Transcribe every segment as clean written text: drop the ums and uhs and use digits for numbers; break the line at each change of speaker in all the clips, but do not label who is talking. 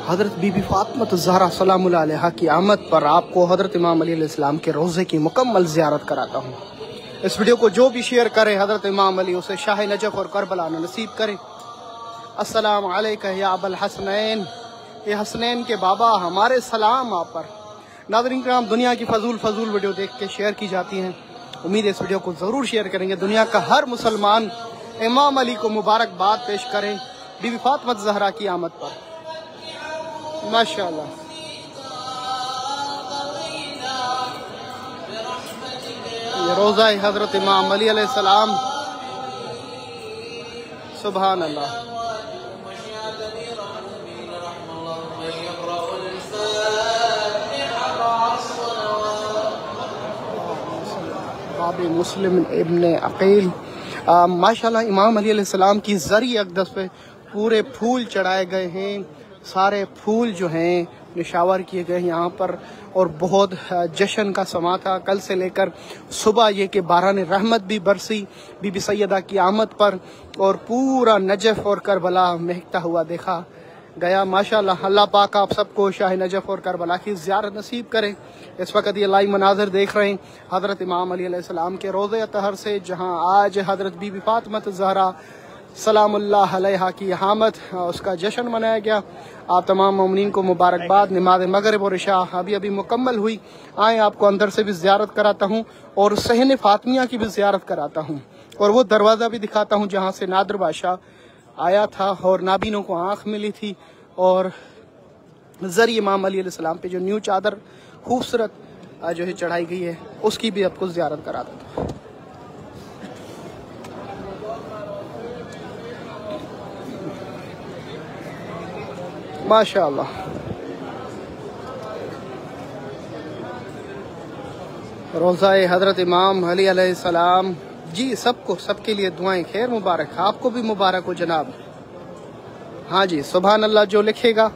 हज़रत बीबी फ़ातिमा ज़हरा सलामुल्लाह अलैहा की आमद पर आपको हज़रत इमाम अली अलैहिस्सलाम के रोज़े की मुकम्मल ज़ियारत कराता हूँ। इस वीडियो को जो भी शेयर करे हज़रत इमाम अली उसे शाह नजफ़ और करबला नसीब करे। अस्सलाम अलैका या अबल हसनैन, ये हसनैन के बाबा, हमारे सलाम आप पर। नाज़रीन किराम, दुनिया की फजूल वीडियो देख के शेयर की जाती हैं। उम्मीद है इस वीडियो को ज़रूर शेयर करेंगे। दुनिया का हर मुसलमान इमाम अली को मुबारकबाद पेश करें बीबी फ़ातिमा ज़हरा की आमद पर। माशाअल्लाह। ये रोज़ा हज़रत इमाम अली अलैहिस्सलाम, सुभान अल्लाह। बाबी मुस्लिम इब्ने अकील। माशाअल्लाह, इमाम अली अलैहिस्सलाम की ज़री अक़दस पे पूरे फूल चढ़ाए गए हैं। सारे फूल जो हैं निशावर किए गए यहाँ पर और बहुत जश्न का समा था। कल से लेकर सुबह ये कि बारान रहमत भी बरसी बीबी सैयदा की आमद पर और पूरा नजफ़ और करबला महकता हुआ देखा गया। माशाअल्लाह, अल्लाह पाक आप सबको शाह नजफ़ और करबला की ज़ियारत नसीब करें। इस वक्त ये लाइव मनाज़र देख रहे हैं हज़रत इमाम अली अलैहिस्सलाम के रोज़े अतहर से, जहाँ आज हज़रत बीबी फ़ातिमा ज़हरा सलामुल्लाह अलैहा की आमद, उसका जश्न मनाया गया। आप तमाम मोमिनीन को मुबारकबाद। नमाज मगरिब और इशा अभी मुकम्मल हुई। आए आपको अंदर से भी ज़ियारत कराता हूँ और सहन फ़ातिमिया की भी ज़ियारत कराता हूँ और वो दरवाज़ा भी दिखाता हूँ जहाँ से नादिर बादशाह आया था और नाबीनों को आँख मिली थी और ज़री इमाम अली अलैहिस्सलाम पे जो न्यू चादर खूबसूरत जो है चढ़ाई गई है उसकी भी आपको ज़ियारत करा देता हूँ। माशाअल्लाह, रोज़ाए हज़रत इमाम अली अलैहिस्सलाम जी। सबको, सबके लिए दुआएं खैर मुबारक। आपको भी मुबारक हो जनाब। हाँ जी, सुभान अल्लाह। जो लिखेगा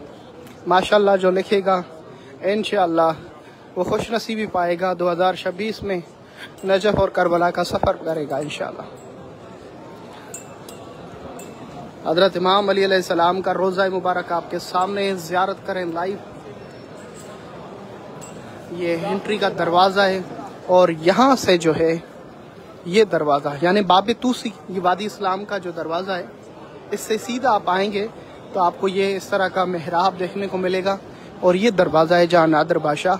माशाअल्लाह, जो लिखेगा इंशाअल्लाह वो खुश नसीबी पाएगा। 2026 में नजफ़ और करबला का सफ़र करेगा इंशाअल्लाह। हज़रत इमाम अली अलैहिस्सलाम का रोज़ा मुबारक आपके सामने ज़ियारत करें लाइव। ये एंट्री का दरवाज़ा है और यहाँ से जो है ये दरवाज़ा यानी बाब तूसी, ये वादी इस्लाम का जो दरवाज़ा है, इससे सीधा आप आएंगे तो आपको ये इस तरह का मेहराब देखने को मिलेगा और ये दरवाज़ा है जहाँ नादिर बादशाह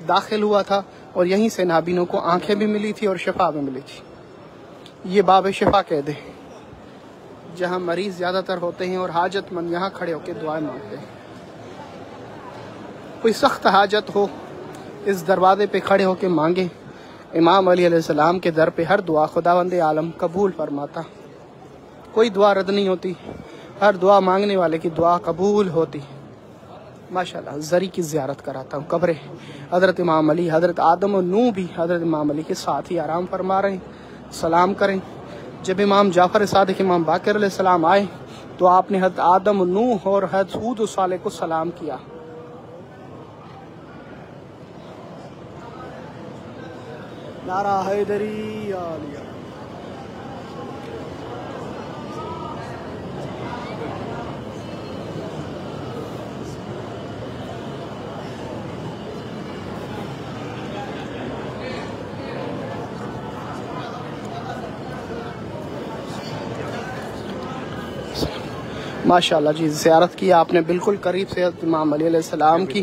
दाखिल हुआ था और यहीं से नाबीनों को आंखें भी मिली थी और शिफा भी मिली थी। ये बाब शिफा कह दे, जहाँ मरीज़ ज़्यादातर होते हैं और हाजतमंद यहाँ खड़े होकर दुआएं मांगते हैं। कोई सख्त हाजत हो इस दरवाजे पे खड़े होकर मांगे। इमाम अली अलैहिस्सलाम के दर पे हर दुआ खुदावंद आलम कबूल फरमाता। कोई दुआ रद्द नहीं होती, हर दुआ मांगने वाले की दुआ कबूल होती। माशाअल्लाह, ज़री की ज़ियारत कराता हूँ। कब्र हज़रत इमाम अली, हज़रत आदम और नूह भी हज़रत इमाम अली के साथ ही आराम फरमा रहे हैं। सलाम करें। जब इमाम जाफ़र सादिक, इमाम बाक़िर अलैहिस्सलाम आए तो आपने हज़रत आदम, नूह और हज़रत हूद और सालेह को सलाम किया। नारा हैदरी आलिया। माशाअल्लाह जी, ज़ियारत की आपने बिल्कुल करीब से हज़रत इमाम अली अलैहिस्सलाम की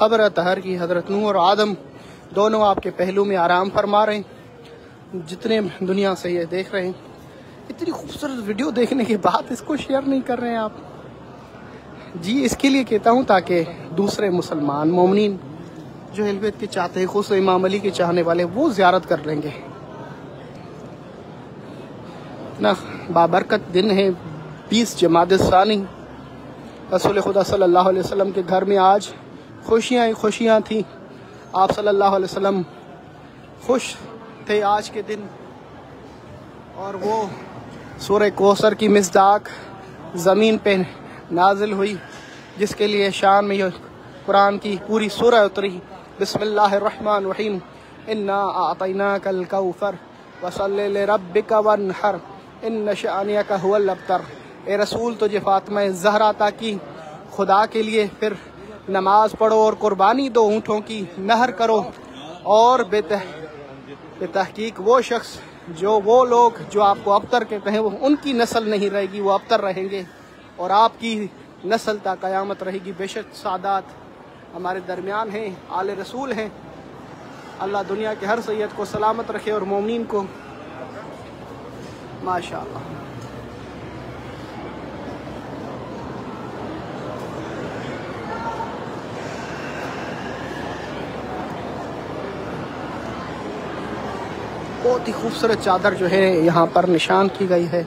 क़ब्र अतहर की। हज़रत नूह और आदम दोनों आपके पहलू में आराम फरमा रहे हैं। जितने दुनिया से ये देख रहे हैं, इतनी खूबसूरत वीडियो देखने के बाद इसको शेयर नहीं कर रहे हैं आप जी। इसके लिए कहता हूँ ताकि दूसरे मुसलमान मोमिनीन जो अहल-ए-बैत के चाहते हैं, खुद इमाम अली के चाहने वाले, वो ज़ियारत कर लेंगे। इतना बाबरकत दिन है 20 जमाद सानी। रसूल खुदा सल्लल्लाहु अलैहि वसल्लम के घर में आज खुशियाँ ही खुशियाँ थी। आप सल्लल्लाहु अलैहि वसल्लम खुश थे आज के दिन और वो सूरह कौसर की मिस्दाक ज़मीन पे नाजिल हुई, जिसके लिए शान में ये कुरान की पूरी सूरह उतरी। बिस्मिल्लाहिर्रहमानिर्रहीम। इन्ना आतैनाकल कौसर वसल्लि लिरब्बिका वन्हर इन्न शानियका हुवल अब्तर। ए रसूल, तुझे फातिमा ज़हरा अता की खुदा के लिए फिर नमाज पढ़ो और कुर्बानी दो, ऊँटों की नहर करो। और बेतहकीक वो शख्स वो लोग जो आपको अबतर कहते हैं, वो उनकी नस्ल नहीं रहेगी, वो अबतर रहेंगे और आपकी नस्ल ता क़यामत रहेगी। बेशक सादात हमारे दरमियान हैं, आले रसूल हैं। अल्लाह दुनिया के हर सैयद को सलामत रखे और मोमिन को। माशाअल्लाह। बहुत ही खूबसूरत चादर जो है यहाँ पर निशान की गई है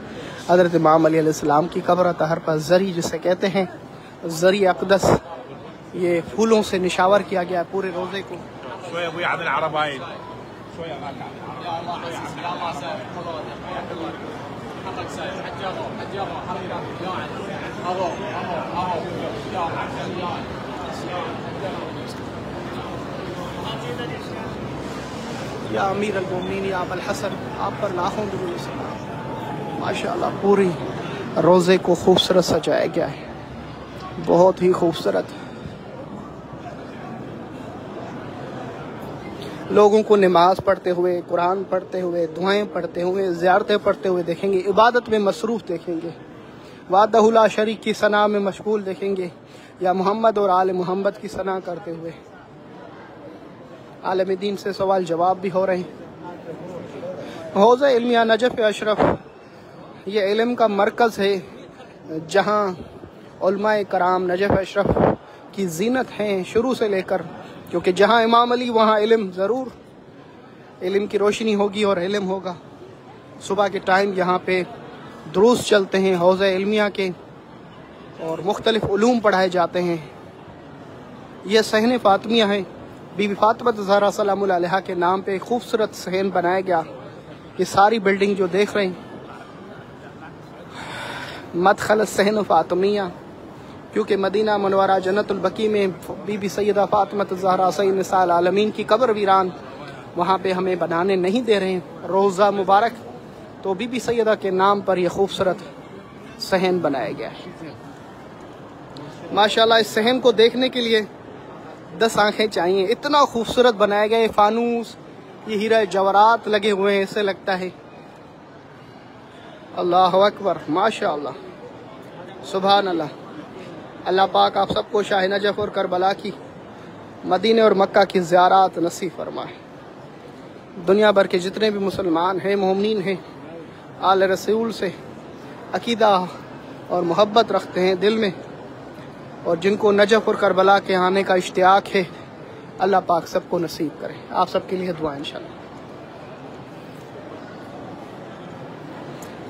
हज़रत इमाम अली अलैहिस्सलाम की कब्र तहर पर। ज़री जिसे कहते हैं, ज़री अक़दस, ये फूलों से निशावर किया गया है पूरे रोज़े को। या अमीर अल-मोमिनीन या अबुल हसन, आप पर लाखों दुरूद सलाम। माशाअल्लाह पूरी रोज़े को खूबसूरत सजाया गया है, बहुत ही खूबसूरत। लोगों को नमाज पढ़ते हुए, कुरान पढ़ते हुए, दुआएं पढ़ते हुए, ज़ियारतें पढ़ते हुए देखेंगे, इबादत में मसरूफ़ देखेंगे, वाहदहु ला शरीक की सना में मशगूल देखेंगे, या मोहम्मद और आले मोहम्मद की सना करते हुए। आलम दीन से सवाल जवाब भी हो रहे हैं। हौज़ा इल्मिया नजफ़ अशरफ ये इल्म का मरकज़ है जहाँ उलमाए कराम नजफ़ अशरफ की ज़ीनत हैं शुरू से लेकर, क्योंकि जहाँ इमाम अली वहाँ इल्म ज़रूर, इल्म की रोशनी होगी और इल्म होगा। सुबह के टाइम यहाँ पे दुरूस चलते हैं हौज़ा इल्मिया के और मुख्तलिफ़ उलूम पढ़ाए जाते हैं। यह सहन फ़ातिमिया है, बीबी फातिमा ज़हरा सलामुल अलैहा के नाम पे खूबसूरत सहन बनाया गया। ये सारी बिल्डिंग जो देख रहे हैं, मदखल सहन फ़ातिमिया, क्योंकि मदीना मनवरा जन्नतुल बकी में बीबी सैयदा फातिमा ज़हरा सय्यद निसाल आलमीन की कब्र वीरान, वहाँ पे हमें बनाने नहीं दे रहे हैं रोज़ा मुबारक, तो बीबी सैयदा के नाम पर यह खूबसूरत सहन बनाया गया है। माशाअल्लाह इस सहन को देखने के लिए 10 आँखें चाहिए, इतना खूबसूरत बनाया गया है। फानूस, ये हीरा जवाहरात लगे हुए हैं, ऐसे लगता है। अल्लाह अकबर, माशाअल्लाह, सुभान अल्लाह। अल्लाह पाक आप सबको शाह नजफ़ और करबला की, मदीने और मक्का की ज़ियारत नसीब फरमाए। दुनिया भर के जितने भी मुसलमान हैं, मोमिनीन हैं, आले रसूल से अकीदा और मोहब्बत रखते हैं दिल में, और जिनको नजफ़ और करबला के आने का इश्तियाक है, अल्लाह पाक सबको नसीब करे। आप सबके लिए दुआ इंशाअल्लाह।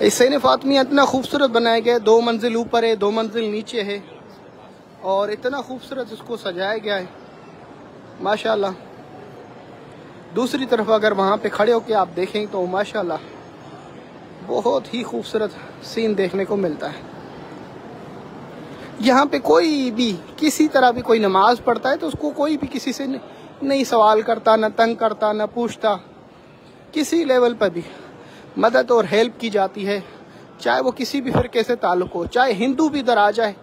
इस सहन फ़ातिमिया इतना खूबसूरत बनाया गया है, 2 मंजिल ऊपर है, 2 मंजिल नीचे है, और इतना खूबसूरत इसको सजाया गया है माशाअल्लाह। दूसरी तरफ अगर वहाँ पे खड़े होकर आप देखें तो माशाअल्लाह बहुत ही खूबसूरत सीन देखने को मिलता है। यहाँ पे कोई भी किसी तरह भी कोई नमाज पढ़ता है तो उसको कोई भी किसी से नहीं सवाल करता, न तंग करता, न पूछता। किसी लेवल पर भी मदद और हेल्प की जाती है, चाहे वो किसी भी फ़िरके से ताल्लुक़ हो, चाहे हिंदू भी इधर आ जाए,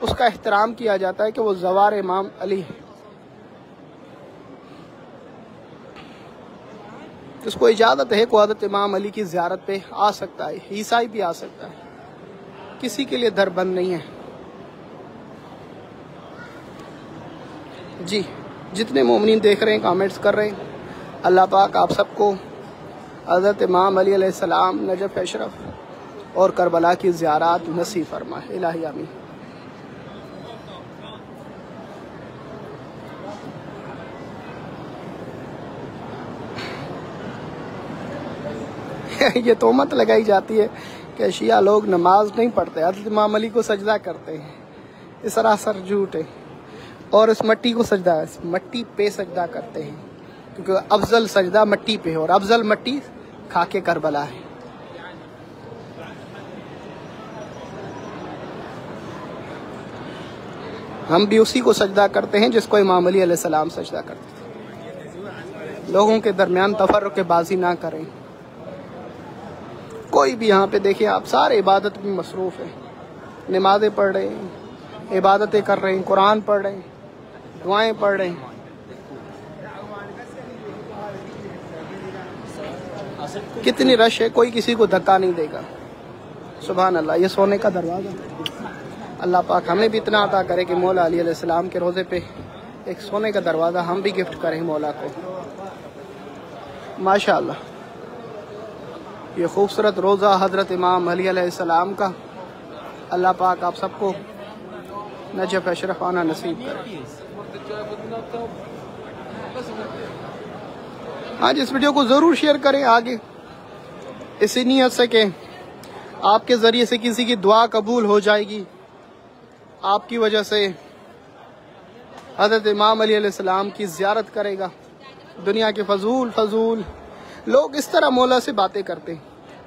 उसका एहतराम किया जाता है कि वो ज़वार इमाम अली है। उसको इजाज़त है कि हज़रत इमाम अली की ज़ियारत पे आ सकता है, ईसाई भी आ सकता है, किसी के लिए दर बंद नहीं है। जी, जितने मोमिनीन देख रहे हैं, कमेंट्स कर रहे हैं, अल्लाह पाक आप सबको हज़रत इमाम अली अलैहिस्सलाम, नजफ़ अशरफ और करबला की ज़ियारत नसीब फरमाए। इलाही आमीन। ये तोहमत लगाई जाती है कि शिया लोग नमाज नहीं पढ़ते, हज़रत इमाम अली को सजदा करते हैं। ये सरासर झूठ है। और इस मट्टी को सजदा, इस मट्टी पे सजदा करते हैं, क्योंकि अफजल सजदा मट्टी पे है और अफजल मट्टी खाके करबला है। हम भी उसी को सजदा करते हैं जिसको इमाम अली अलैहिस्सलाम सजदा करते थे। लोगों के दरमियान तफर्रुक़ बाजी ना करें। कोई भी यहाँ पे देखिए आप, सारे इबादत में मसरूफ़ है, नमाज़ें पढ़ रहे हैं, इबादतें कर रहे हैं, कुरान पढ़ रहे हैं, दुआएं पढ़ रहे हैं। कितनी रश है, कोई किसी को धक्का नहीं देगा। सुभान अल्लाह। ये सोने का दरवाज़ा, अल्लाह पाक हमें भी इतना अता करे कि मौला अली अलैहिस्सलाम के रोज़े पे एक सोने का दरवाज़ा हम भी गिफ्ट करें मौला को। माशाअल्लाह। ये खूबसूरत रोज़ा हज़रत इमाम अली अलैहिस्सलाम का, अल्लाह पाक आप सबको नजफ अशरफ आना नसीब करे। आज इस वीडियो को ज़रूर शेयर करें आगे, इसी नीयत से कि आपके ज़रिए से किसी की दुआ कबूल हो जाएगी। आपकी वजह से हज़रत इमाम अली अलैहिस्सलाम की ज़ियारत करेगा। दुनिया के फजूल लोग इस तरह मौला से बातें करते हैं,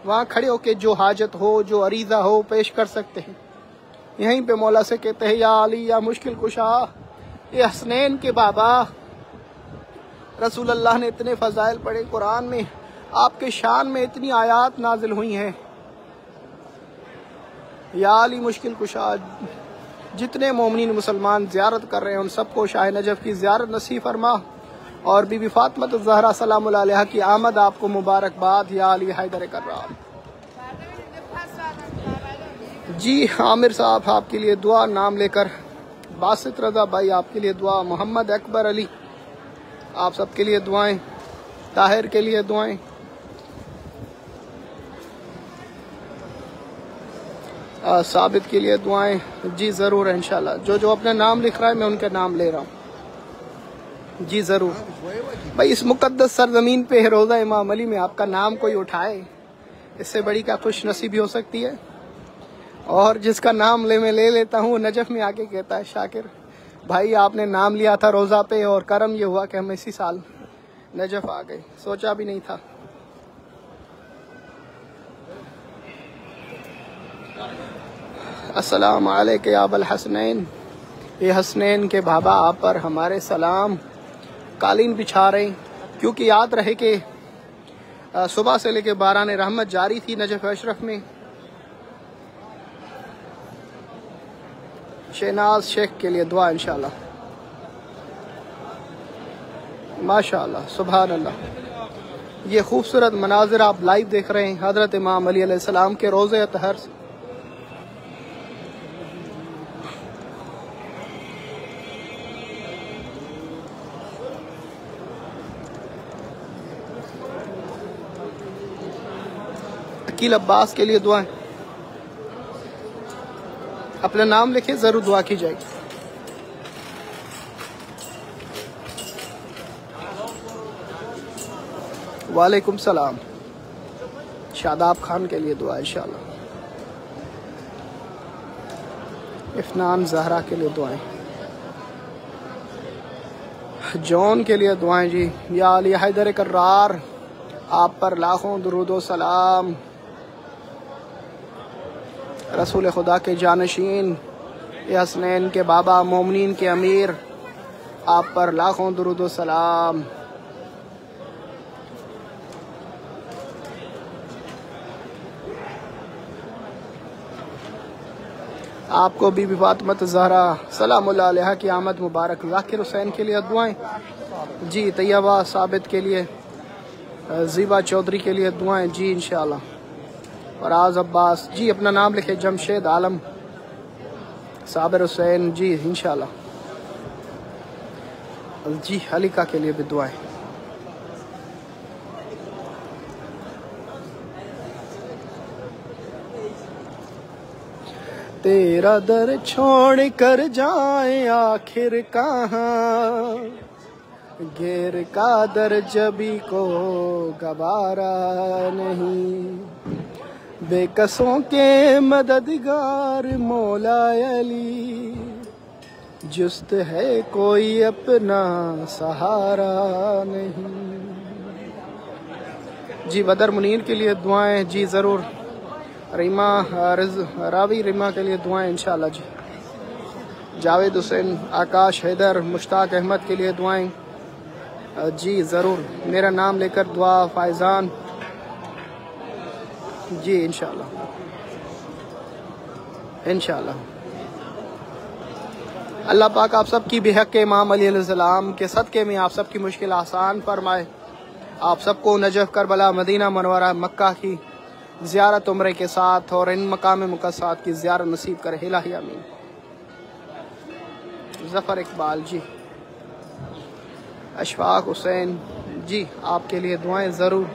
वहाँ खड़े होके जो हाजत हो, जो अरीज़ा हो पेश कर सकते हैं। यहीं पे मौला से कहते हैं, या अली या मुश्किल कुशा, ये हसनैन के बाबा। रसूल अल्लाह ने इतने फ़ज़ाइल पढ़े कुरान में, आपके शान में इतनी आयात नाजिल हुई हैं। या अली मुश्किल कुशा, जितने मोमिनीन मुसलमान ज़ियारत कर रहे हैं उन सबको शाह नजफ़ की ज़ियारत नसीब फरमा। और बीबी फातिमा ज़हरा सलामुल्लाह अलैहा की आमद आपको मुबारकबाद। या अली हैदर कर्रार। जी आमिर साहब आपके लिए दुआ नाम लेकर, बासित रज़ा भाई आपके लिए दुआ, मोहम्मद अकबर अली आप सबके लिए दुआएं, ताहिर के लिए दुआएं। साबित के लिए दुआएं। जी ज़रूर इंशाल्लाह। जो अपना नाम लिख रहा है मैं उनके नाम ले रहा हूँ। जी ज़रूर भाई। इस मुक़द्दस सरज़मीन पे रोज़ा इमाम अली में आपका नाम कोई उठाए, इससे बड़ी क्या खुश नसीबी हो सकती है। और जिसका नाम मैं ले लेता हूँ, नजफ़ में आके कहता है, शाकिर भाई आपने नाम लिया था रोज़ा पे और करम ये हुआ कि हम इसी साल नजफ़ आ गए, सोचा भी नहीं था। अस्सलाम अलैका या अबल हसनैन। ये हसनैन के बाबा आप पर हमारे सलाम। कालीन बिछा रहे हैं, क्योंकि याद रहे कि सुबह से लेके 12 ने रहमत जारी थी नजफ़ अशरफ में। शहनाज शेख के लिए दुआ इंशाल्लाह। माशाअल्लाह, सुभान अल्लाह। ये खूबसूरत मनाजिर आप लाइव देख रहे हैं हज़रत इमाम अली अलैहिस्सलाम के रोज़े अतहर से। अकील अब्बास के लिए दुआएं। अपना नाम लिखे, जरूर दुआ की जाएगी। वालेकुम सलाम। शादाब खान के लिए दुआ इंशाल्लाह। इफ़नान ज़हरा के लिए दुआएं। जॉन के लिए दुआएं जी। या अली हैदर कर्रार आप पर लाखों दुरूद व सलाम। रसूल खुदा के जानशीन, हसनैन के बाबा, मोमिनीन के अमीर, आप पर लाखों दुरूद व सलाम। आपको बीबी फातिमा ज़हरा सलामुल्लाह अलैहा की आमद मुबारक। ज़ाकिर हुसैन के लिए दुआएं जी। तैयबा साबित के लिए, ज़ीबा चौधरी के लिए दुआएं जी इंशाल्लाह। फराज अब्बास जी अपना नाम लिखे। जमशेद आलम, साबिर हुसैन जी इंशाल्लाह। जी हलिका के लिए भी दुआएं। तेरा दर छोड़ कर जाए आखिर कहाँ, गैर का दर जबी को गवारा नहीं। बेकसों के मददगार मौला अली, जुस्त है कोई अपना सहारा नहीं। जी बदर मुनीर के लिए दुआएं जी ज़रूर। रीमा रावी रीमा के लिए दुआएं इंशाल्लाह जी। जावेद हुसैन, आकाश हैदर, मुश्ताक अहमद के लिए दुआएं जी ज़रूर। मेरा नाम लेकर दुआ। फायजान जी इंशाल्लाह इंशाल्लाह। अल्लाह पाक आप सबकी बेहक के इमाम अली अलैहिस्सलाम के सदक़े में आप सबकी मुश्किल आसान फरमाए। आप सबको नजफ़, करबला, मदीना मनवरा, मक्का की ज़ियारत उम्रे के साथ और इन मकाम मुक़द्दसात की ज़ियारत नसीब करे। इलाही आमीन। ज़फ़र इकबाल जी, अशफाक हुसैन जी, आपके लिए दुआएं ज़रूर।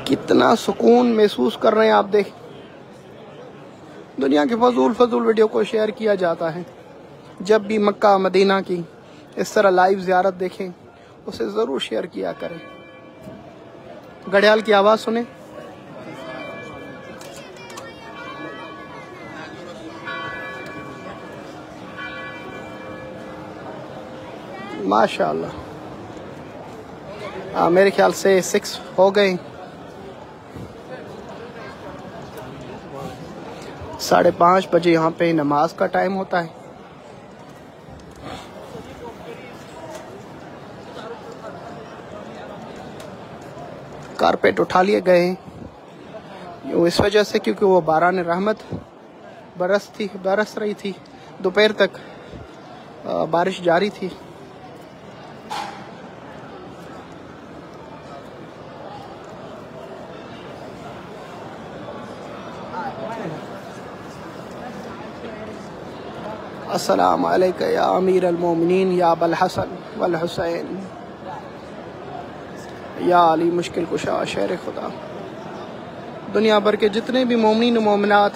कितना सुकून महसूस कर रहे हैं आप। देख, दुनिया के फजूल वीडियो को शेयर किया जाता है। जब भी मक्का मदीना की इस तरह लाइव ज़ियारत देखें, उसे ज़रूर शेयर किया करें। घड़ियाल की आवाज़ सुने। माशाअल्लाह, मेरे ख्याल से 6 हो गए। 5:30 बजे यहाँ पे नमाज का टाइम होता है। कारपेट उठा लिए गए हैं इस वजह से क्योंकि वो बारान रहमत बरस रही थी। दोपहर तक बारिश जारी थी। अस्सलाम अलैका या अमीर अल-मोमिनीन या अबल हसन वल हुसैन या अली मुश्किल कुशा शेर खुदा। दुनिया भर के जितने भी मोमिनीन मोमिनात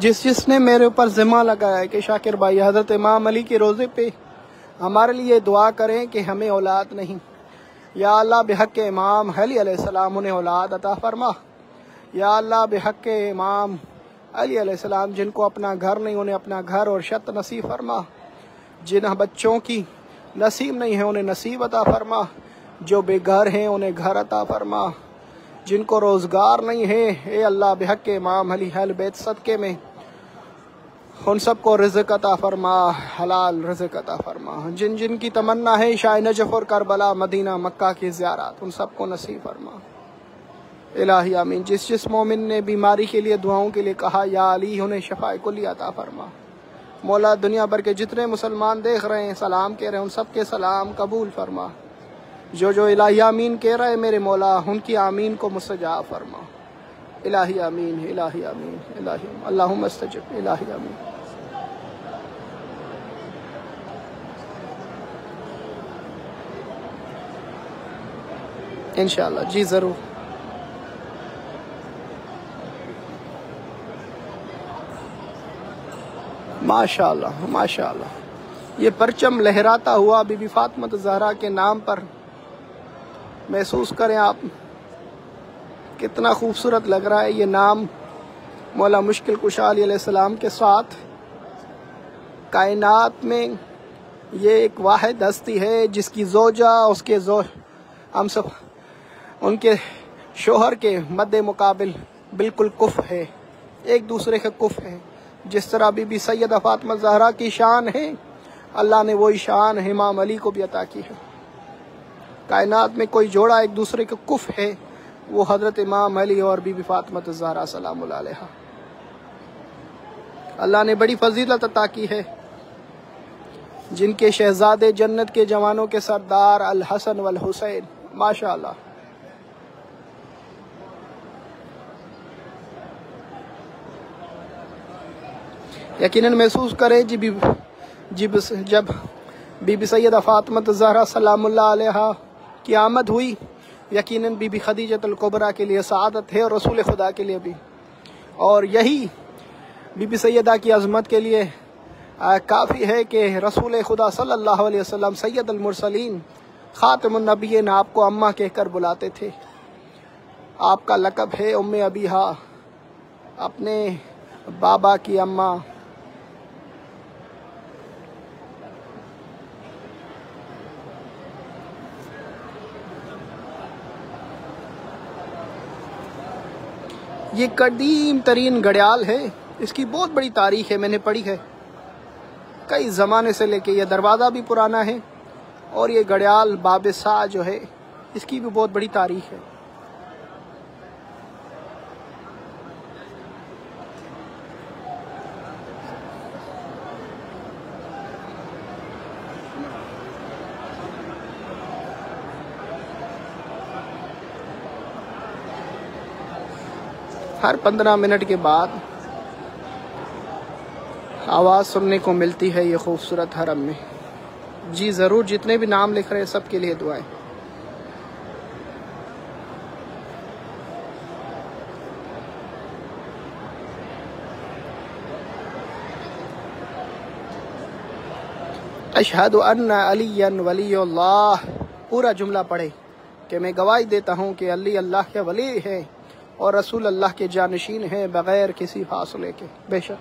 जिसने मेरे ऊपर ज़िम्मा लगाया है कि शाकिर भाई हज़रत इमाम अली के रोज़े पे हमारे लिए दुआ करें कि हमें औलाद नहीं, या अल्लाह बेहक के इमाम अली अलैहिस्सलाम उन्हें औलाद अता फरमा। या अल्लाह बेहक के इमाम अली अलैहिस्सलाम जिनको अपना घर नहीं, उन्हें अपना घर और शत नसीब फरमा। जिन बच्चों की नसीब नहीं है उन्हें नसीब अता फरमा। जो बेघर हैं उन्हें घर अता फरमा। जिनको रोज़गार नहीं है, ए अल्लाह बेहक के इमाम अली अहल बैत सदक़े में उन सबको रिज़्क़ अता फरमा, हलाल रिज़्क़ अता फरमा। जिन जिन की तमन्ना है शाह नजफ़ और करबला, मदीना, मक्का की ज़ियारत, उन सबको नसीब फरमा। इलाही आमीन। जिस मोमिन ने बीमारी के लिए दुआओं के लिए कहा, या अली उन्हें शफ़ाए कुली अता फरमा। मौला दुनिया भर के जितने मुसलमान देख रहे हैं, सलाम कह रहे हैं, उन सब के सलाम कबूल फरमा। जो इलाही आमीन कह रहे हैं मेरे मौला, उनकी आमीन को मुस्तजाब फरमा। इलाही आमीन, इलाही आमीन, इलाही अल्लाहुम्मा इस्तजिब, इलाही आमीन। इंशाअल्लाह जी ज़रूर। माशाअल्लाह, माशाअल्लाह। ये परचम लहराता हुआ बीबी फातिमा ज़हरा के नाम पर महसूस करें आप, कितना खूबसूरत लग रहा है ये नाम। मौला मुश्किल कुशा अलैहिस्सलाम के साथ कायनात में ये एक वाहिद हस्ती है जिसकी ज़ौजा उसके हम सब उनके शोहर के मद्दे मुकाबिल बिल्कुल कुफ है, एक दूसरे के कुफ है। जिस तरह बीबी सैयदा फातिमा ज़हरा की शान है, अल्लाह ने वही शान इमाम अली को भी अता की है। कायनात में कोई जोड़ा एक दूसरे के कुफ है, वो हज़रत इमाम अली और बीबी फातिमा ज़हरा सलामुल्लाह अलैहा। अल्लाह ने बड़ी फजीलत अता की है, जिनके शहजादे जन्नत के जवानों के सरदार अल हसन वल हुसैन, माशाअल्लाह। यकीनन महसूस करें जब बीबी सैयदा फातिमा ज़हरा सलामुल्लाह अलैहा की आमद हुई, यकीनन बीबी खदीजतुल कुबरा के लिए सआदत है और रसूल खुदा के लिए भी। और यही बीबी सैयदा की अज़मत के लिए काफ़ी है कि रसूल खुदा सल्लल्लाहु अलैहि वसल्लम सैयदुल मुरसलीन खातिमुन नबिय्यीन आपको अम्मा कहकर बुलाते थे। आपका लक़ब है उम्मे अबीहा, अपने बाबा की अम्मा। ये कदीम तरीन घड़ियाल है इसकी बहुत बड़ी तारीख है, मैंने पढ़ी है। कई ज़माने से लेके ये दरवाज़ा भी पुराना है और ये घड़ियाल बाब शाह जो है इसकी भी बहुत बड़ी तारीख है। हर 15 मिनट के बाद आवाज़ सुनने को मिलती है ये खूबसूरत हरम में। जी ज़रूर, जितने भी नाम लिख रहे हैं सबके लिए दुआएं। अशहदु अन्ना अलीयन वलीउल्लाह, पूरा जुमला पढ़े कि मैं गवाही देता हूँ कि अली अल्लाह के वली है और रसूल अल्लाह के जानशीन है बग़ैर किसी फासले के। बेशक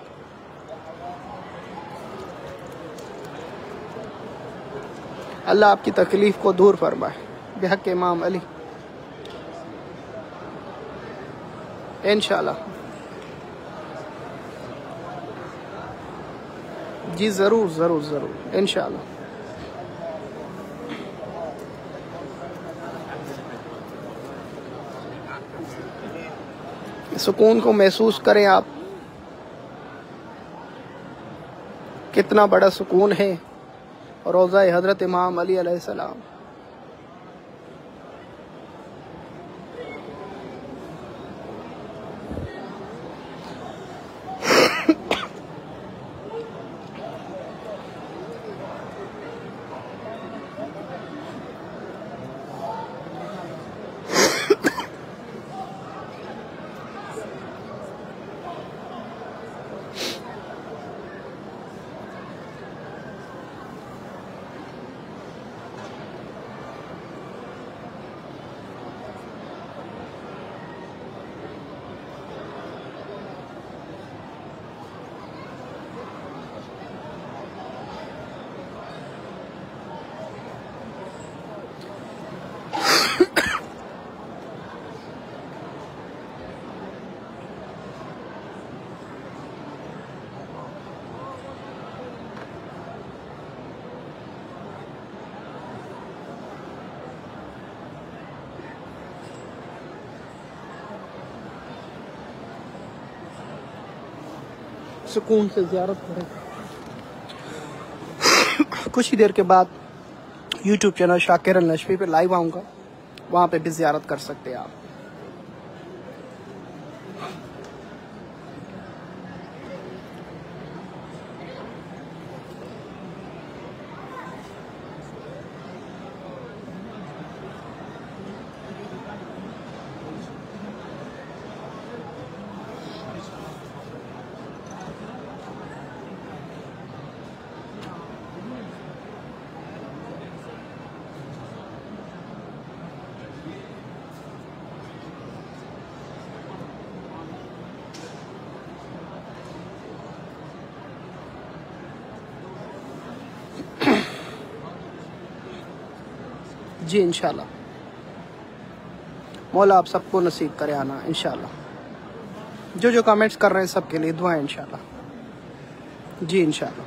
अल्लाह आपकी तकलीफ़ को दूर फरमाए बेहक़ इमाम अली, इंशाअल्लाह। जी ज़रूर ज़रूर ज़रूर, इंशाअल्लाह। सुकून को महसूस करें आप, कितना बड़ा सुकून है रोज़ा हज़रत इमाम अली अलैहिस्सलाम। सुकून से ज़ियारत करें। कुछ ही देर के बाद यूट्यूब चैनल शाकिर अल नशवी पे लाइव आऊँगा, वहाँ पे भी ज़ियारत कर सकते हैं आप। जी इंशाल्लाह, मौला आप सबको नसीब करे आना इंशाल्लाह। जो जो कमेंट्स कर रहे हैं सबके लिए दुआएं इंशाल्लाह। जी इंशाल्लाह।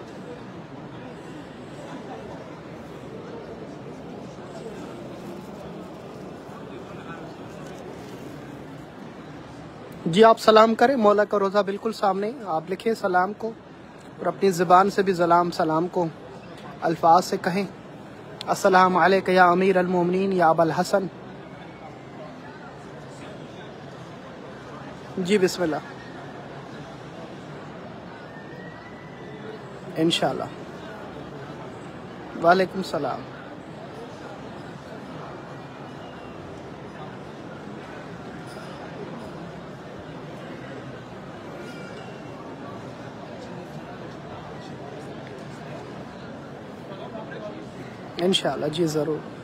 जी आप सलाम करें, मौला का रोज़ा बिल्कुल सामने, आप लिखें सलाम को और अपनी ज़बान से भी सलाम को अल्फाज से कहें। अस्सलाम अलैका या अमीर अल मोमिनीन या अबल हसन। जी बिस्मिल्लाह, इंशाल्लाह। वालेकुम सलाम। इंशाल्लाह जी ज़रूर।